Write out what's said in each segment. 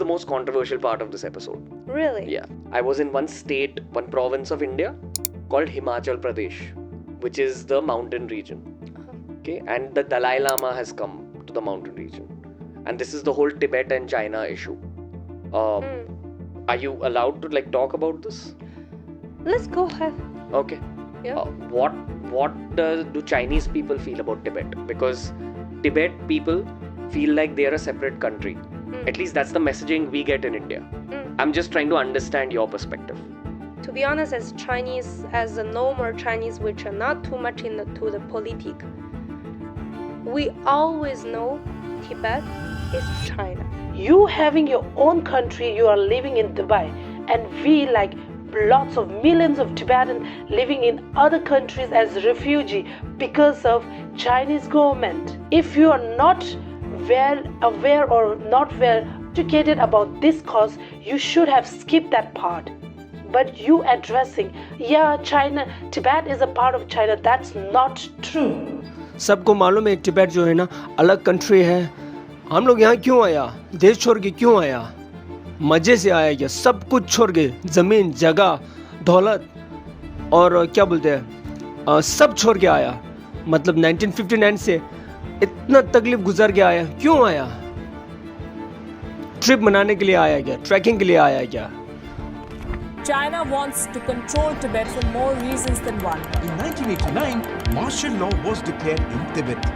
the most controversial part of this episode. Really? Yeah. I was in one state, one province of India called Himachal Pradesh, which is the mountain region. Okay. And the Dalai Lama has come to the mountain region. And this is the whole Tibet and China issue. Are you allowed to like talk about this? Let's go ahead. Okay. Yeah. What do Chinese people feel about Tibet? Because Tibet people feel like they are a separate country. At least that's the messaging we get in India. I'm just trying to understand your perspective. To be honest, as Chinese, as a normal Chinese, which are not too much into the politic, we always know Tibet is China. You having your own country, you are living in Dubai, and we like lots of millions of Tibetans living in other countries as refugee because of Chinese government. If you are not well aware or not well educated about this cause, you should have skipped that part. But you addressing, yeah, China, Tibet is a part of China, that's not true. सबको मालूम है तिब्बत जो है ना अलग country है। हम लोग यहाँ क्यों आया, देश छोड़ के क्यों आया, मजे से आया क्या, सब कुछ छोड़ के, ज़मीन जगह दौलत और क्या बोलते हैं सब छोड़ के आया। मतलब 1959 से इतना तकलीफ गुजर के आया, क्यों आया, ट्रिप मनाने के लिए आया क्या, ट्रैकिंग के लिए आया क्या? China wants to control Tibet for more reasons than one. In 1989, martial law was declared in Tibet.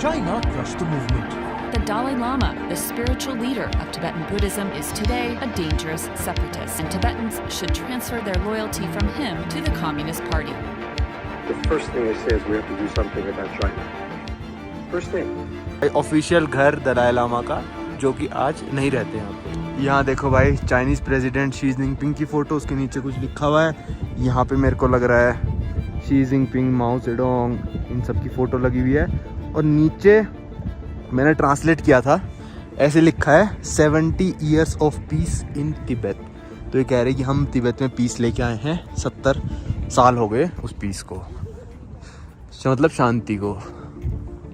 China crushed the movement. The Dalai Lama, the spiritual leader of Tibetan Buddhism, is today a dangerous separatist, and Tibetans should transfer their loyalty from him to the Communist Party. The first thing they say is we have to do something about China. First thing. Official घर दलाई लामा का, जो कि आज नहीं रहते यहाँ पे। यहाँ देखो भाई, चाइनीज़ प्रेसिडेंट शी जिनपिंग की फ़ोटो, उसके नीचे कुछ लिखा हुआ है। यहाँ पे मेरे को लग रहा है शी जिनपिंग, माओ जेडोंग, इन सब की फ़ोटो लगी हुई है। और नीचे मैंने ट्रांसलेट किया था, ऐसे लिखा है 70 ईयर्स ऑफ पीस इन तिब्बत। तो ये कह रहे कि हम तिब्बत में पीस लेके आए हैं, 70 साल हो गए उस पीस को, मतलब शांति को।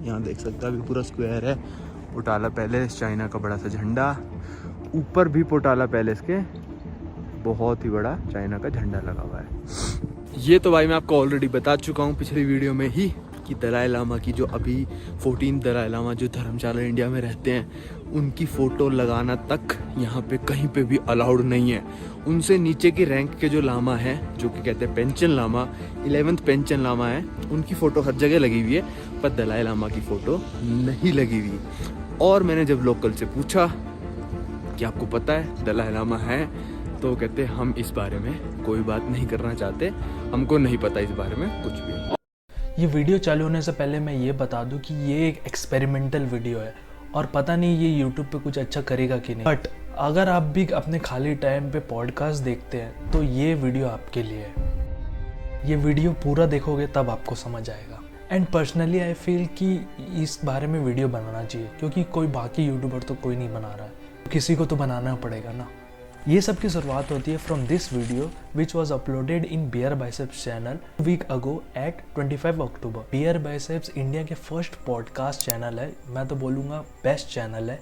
यहाँ देख सकते हैं अभी पूरा स्क्वायर है, पोटाला पैलेस, चाइना का बड़ा सा झंडा, ऊपर भी पोटाला पैलेस के बहुत ही बड़ा चाइना का झंडा लगा हुआ है। ये तो भाई मैं आपको ऑलरेडी बता चुका हूँ पिछली वीडियो में ही कि दलाई लामा की जो अभी 14 दलाई लामा जो धर्मशाला इंडिया में रहते हैं, उनकी फ़ोटो लगाना तक यहाँ पे कहीं पे भी अलाउड नहीं है। उनसे नीचे के रैंक के जो लामा हैं, जो कि कहते हैं pension Lama, 11th pension Lama है, उनकी फ़ोटो हर जगह लगी हुई है, पर दलाई लामा की फ़ोटो नहीं लगी हुई। और मैंने जब लोकल से पूछा कि आपको पता है दलाई लामा है, तो कहते हम इस बारे में कोई बात नहीं करना चाहते, हमको नहीं पता इस बारे में कुछ भी। ये वीडियो चालू होने से पहले मैं ये बता दूं कि ये एक एक्सपेरिमेंटल वीडियो है और पता नहीं ये यूट्यूब पे कुछ अच्छा करेगा कि नहीं, बट अगर आप भी अपने खाली टाइम पे पॉडकास्ट देखते हैं तो ये वीडियो आपके लिए है। ये वीडियो पूरा देखोगे तब आपको समझ आएगा। एंड पर्सनली आई फील कि इस बारे में वीडियो बनाना चाहिए, क्योंकि कोई बाकी यूट्यूबर तो कोई नहीं बना रहा है, किसी को तो बनाना पड़ेगा ना। ये सब की शुरुआत होती है from this video which was uploaded in beer biceps channel week ago at 25 October. Beer biceps India के फर्स्ट पॉडकास्ट चैनल है, मैं तो बोलूँगा बेस्ट चैनल है,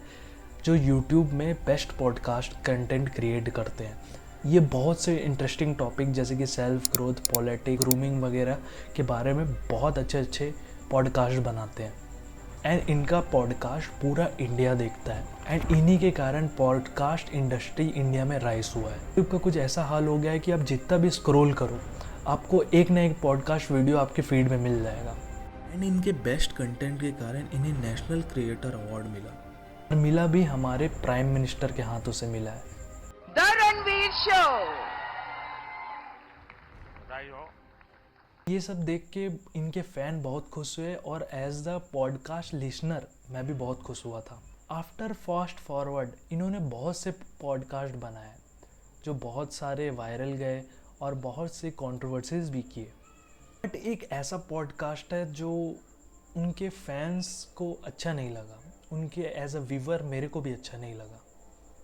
जो यूट्यूब में बेस्ट पॉडकास्ट कंटेंट क्रिएट करते हैं। ये बहुत से इंटरेस्टिंग टॉपिक जैसे कि सेल्फ ग्रोथ, पॉलिटिक्स, ग्रूमिंग वगैरह के बारे में बहुत अच्छे पॉडकास्ट बनाते हैं। एंड इनका पॉडकास्ट पूरा इंडिया देखता है, एंड इन्हीं के कारण पॉडकास्ट इंडस्ट्री इंडिया में राइज हुआ है। यूट्यूब का कुछ ऐसा हाल हो गया है कि आप जितना भी स्क्रॉल करो, आपको एक ना एक पॉडकास्ट वीडियो आपके फीड में मिल जाएगा। एंड इनके बेस्ट कंटेंट के कारण इन्हें नेशनल क्रिएटर अवार्ड मिला, और मिला भी हमारे प्राइम मिनिस्टर के हाथों से मिला है। The Ranveer show. ये सब देख के इनके फ़ैन बहुत खुश हुए, और एज द पॉडकास्ट लिसनर मैं भी बहुत खुश हुआ था। आफ्टर फास्ट फॉरवर्ड इन्होंने बहुत से पॉडकास्ट बनाए जो बहुत सारे वायरल गए और बहुत से कंट्रोवर्सीज भी किए, बट एक ऐसा पॉडकास्ट है जो उनके फैंस को अच्छा नहीं लगा, उनके एज अ व्यूवर मेरे को भी अच्छा नहीं लगा।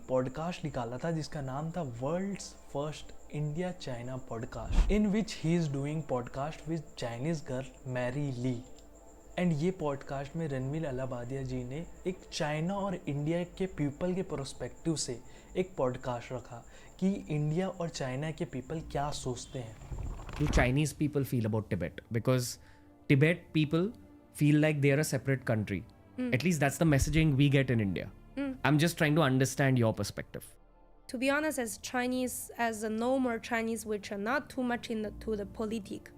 पॉडकास्ट निकाला था जिसका नाम था world's first India China podcast, in which he is doing podcast with Chinese girl Mary Lee. And ये पॉडकास्ट में रणवीर अलाहाबादिया जी ने एक चाइना और इंडिया के पीपल के पर्सपेक्टिव से एक पॉडकास्ट रखा कि इंडिया और चाइना के पीपल क्या सोचते हैं. Do Chinese people feel about Tibet? Because Tibet people feel like they are a separate country. At least that's the messaging we get in India. I'm just trying to understand your perspective. To be honest, as Chinese, as a normal Chinese, which are not too much into the politic,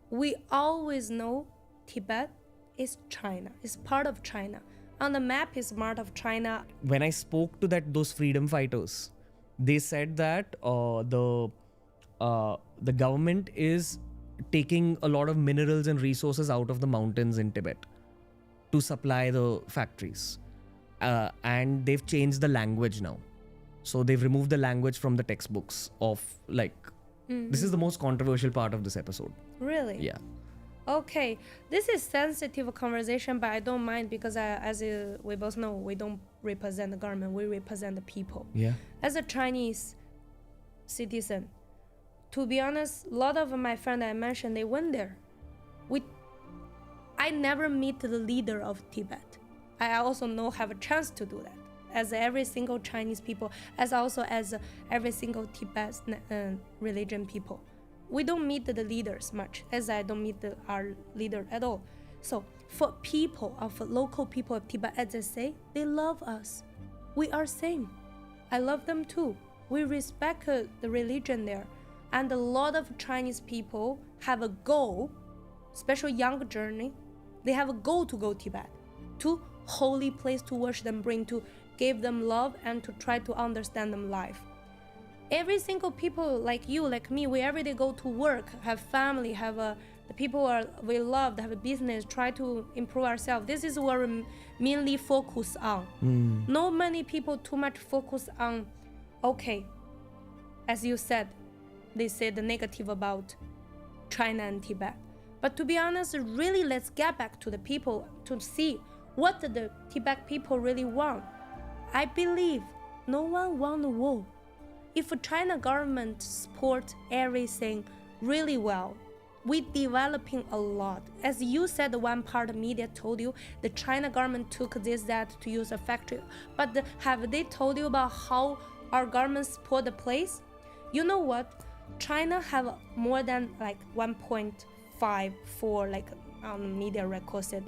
we always know Tibet is China, is part of China. On the map is part of China. When I spoke to those freedom fighters, they said that the government is taking a lot of minerals and resources out of the mountains in Tibet to supply the factories. And they've changed the language now. So they've removed the language from the textbooks of this is the most controversial part of this episode. Really? Yeah. Okay, this is sensitive conversation, but I don't mind because we both know, we don't represent the government, we represent the people. Yeah. As a Chinese citizen, to be honest, a lot of my friends I mentioned, they went there. I never meet the leader of Tibet. I also have a chance to do that. As every single Chinese people, as every single Tibet religion people. We don't meet the leaders much, as I don't meet our leader at all. So for local people of Tibet, as I say, they love us. We are same. I love them too. We respect the religion there. And a lot of Chinese people have a goal, especially young journey. They have a goal to go Tibet, to holy place to worship them, to give them love and to try to understand them life. Every single people like you, like me, we every day go to work, have family, the people we love, have a business, try to improve ourselves. This is what we mainly focus on. Not many people too much focus on, okay, as you said, they said the negative about China and Tibet. But to be honest, really, let's get back to the people to see what the Tibet people really want. I believe no one wants the war. If the China government supports everything really well, we're developing a lot. As you said, one part of media told you the China government took that to use a factory. But have they told you about how our government support the place? You know what? China have more than 1.54, on media record said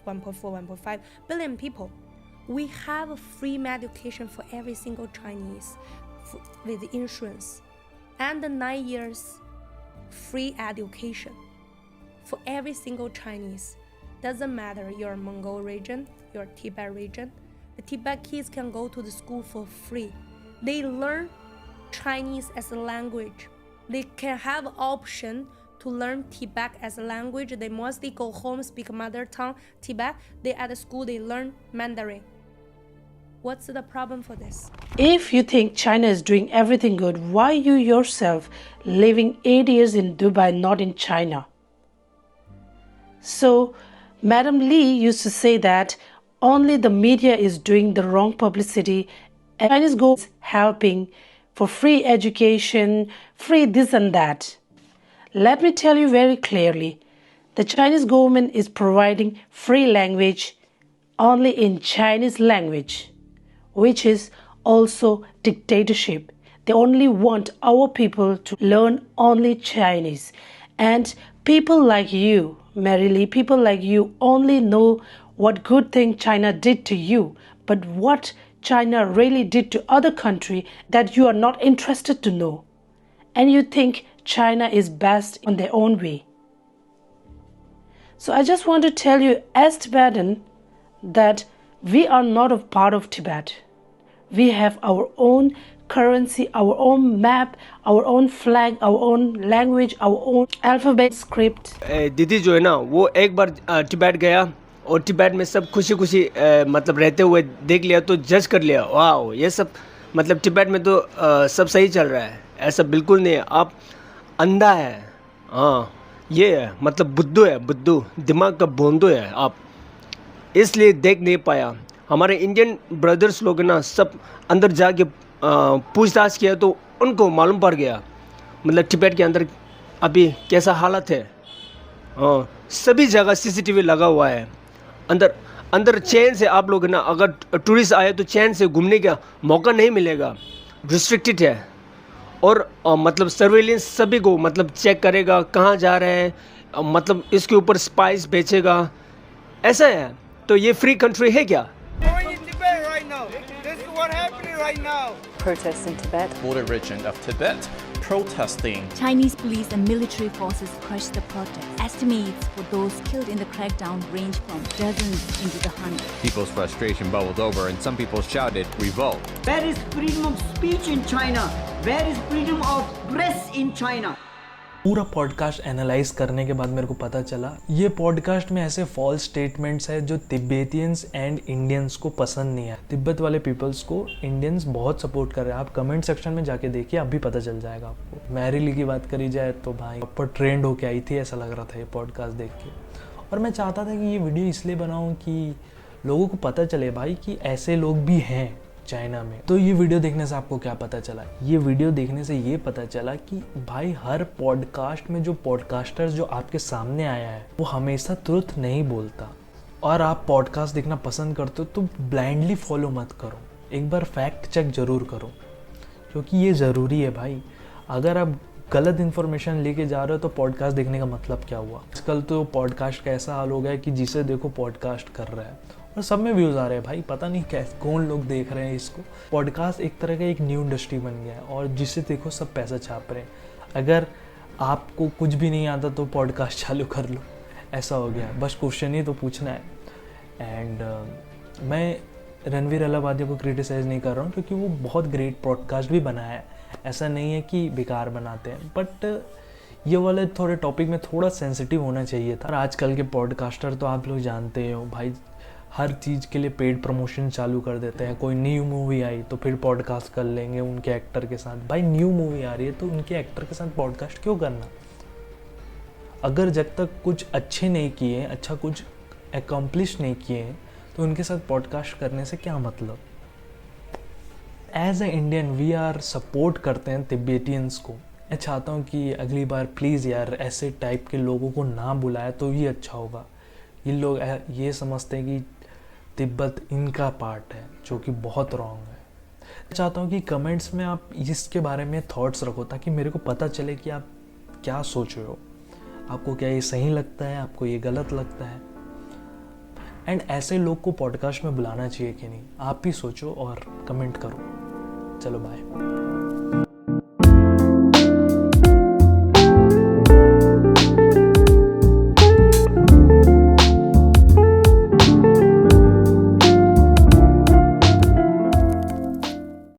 1.4, 1.5 billion people. We have free education for every single Chinese with insurance, and 9 years free education for every single Chinese. Doesn't matter your Mongol region, your Tibet region. The Tibet kids can go to the school for free. They learn Chinese as a language. They can have option to learn Tibet as a language. They mostly go home, speak mother tongue Tibet. They at the school they learn Mandarin. What's the problem for this? If you think China is doing everything good, why you yourself living 8 years in Dubai, not in China? So, Madam Lee used to say that only the media is doing the wrong publicity and Chinese government is helping for free education, free this and that. Let me tell you very clearly, the Chinese government is providing free language only in Chinese language, which is also dictatorship. They only want our people to learn only Chinese. And people like you, Mary Lee, people like you only know what good thing China did to you, but what China really did to other country that you are not interested to know. And you think China is best in their own way. So I just want to tell you as Tibetan that we are not a part of Tibet. We have our own currency, our own map, our own flag, our own language, our own alphabet script. दीदी जो है ना वो एक बार तिब्बत गया और तिब्बत में सब खुशी खुशी मतलब रहते हुए देख लिया तो जज कर लिया, वाह ये सब मतलब तिब्बत में तो सब सही चल रहा है. ऐसा बिल्कुल नहीं है, आप अंधा है. हाँ ये है मतलब बुद्धू है, बुद्धू दिमाग का बोंदू है आप, इसलिए देख नहीं पाया. हमारे इंडियन ब्रदर्स लोग ना सब अंदर जाके पूछताछ किया तो उनको मालूम पड़ गया मतलब तिब्बत के अंदर अभी कैसा हालत है. हाँ, सभी जगह सीसीटीवी लगा हुआ है। अंदर अंदर चैन से आप लोग ना, अगर टूरिस्ट आए तो चैन से घूमने का मौका नहीं मिलेगा, रिस्ट्रिक्टेड है। और मतलब सर्वेलेंस सभी को मतलब चेक करेगा कहाँ जा रहे हैं, मतलब इसके ऊपर स्पाइस बेचेगा, ऐसा है। तो ये फ्री कंट्री है क्या? Protests in Tibet. Border region of Tibet protesting. Chinese police and military forces crushed the protest. Estimates for those killed in the crackdown range from dozens into the hundreds. People's frustration bubbled over and some people shouted revolt. Where is freedom of speech in China? Where is freedom of press in China? पूरा podcast analyse करने के बाद मेरे को पता चला ये podcast में ऐसे फॉल्स स्टेटमेंट्स है जो तिब्बतियंस एंड इंडियंस को पसंद नहीं है। तिब्बत वाले पीपल्स को इंडियंस बहुत सपोर्ट कर रहे हैं। आप कमेंट सेक्शन में जाके देखिए, अभी पता चल जाएगा आपको। मैरी की बात करी जाए तो भाई प्रॉपर ट्रेंड होके आई थी, ऐसा लग रहा था ये पॉडकास्ट देख के। और मैं चाहता था कि ये वीडियो इसलिए बनाऊँ कि लोगों को पता चले भाई कि ऐसे लोग भी हैं चाइना में। तो ये वीडियो देखने से आपको क्या पता चला? ये वीडियो देखने से ये पता चला कि भाई हर पॉडकास्ट में जो पॉडकास्टर्स जो आपके सामने आया है वो हमेशा ट्रुथ नहीं बोलता। और आप पॉडकास्ट देखना पसंद करते हो तो ब्लाइंडली फॉलो मत करो, एक बार फैक्ट चेक ज़रूर करो, क्योंकि ये ज़रूरी है भाई। अगर आप गलत इन्फॉर्मेशन लेके जा रहे हो तो पॉडकास्ट देखने का मतलब क्या हुआ? आजकल तो पॉडकास्ट का ऐसा हाल हो गया है कि जिसे देखो पॉडकास्ट कर रहा है और सब में व्यूज़ आ रहे हैं भाई, पता नहीं कैसे कौन लोग देख रहे हैं इसको। पॉडकास्ट एक तरह का एक न्यू इंडस्ट्री बन गया है और जिसे देखो सब पैसा छाप रहे हैं। अगर आपको कुछ भी नहीं आता तो पॉडकास्ट चालू कर लो, ऐसा हो गया। बस क्वेश्चन ही तो पूछना है। एंड मैं रणवीर अलाहाबादी को क्रिटिसाइज़ नहीं कर रहा हूँ, क्योंकि वो बहुत ग्रेट पॉडकास्ट भी बनाया है, ऐसा नहीं है कि बेकार बनाते हैं। बट ये वाले थोड़े टॉपिक में थोड़ा सेंसिटिव होना चाहिए था। और आजकल के पॉडकास्टर तो आप लोग जानते हो भाई, हर चीज़ के लिए पेड प्रमोशन चालू कर देते हैं। कोई न्यू मूवी आई तो फिर पॉडकास्ट कर लेंगे उनके एक्टर के साथ। भाई न्यू मूवी आ रही है तो उनके एक्टर के साथ पॉडकास्ट क्यों करना? अगर जब तक कुछ अच्छे नहीं किए, अच्छा कुछ एकम्प्लिश नहीं किए, तो उनके साथ पॉडकास्ट करने से क्या मतलब? As a Indian we are support करते हैं तिब्बतियंस को। मैं चाहता हूँ कि अगली बार प्लीज़ यार ऐसे टाइप के लोगों को ना बुलाए तो ही अच्छा होगा। ये लोग ये समझते हैं कि तिब्बत इनका पार्ट है, जो कि बहुत रॉन्ग है। मैं चाहता हूँ कि कमेंट्स में आप इसके बारे में थॉट्स रखो, ताकि मेरे को पता चले कि आप क्या सोच रहे हो। आपको क्या ये सही लगता है, आपको ये गलत लगता है? एंड ऐसे लोग को पॉडकास्ट में बुलाना चाहिए कि नहीं, आप भी सोचो और कमेंट करो। चलो बाय।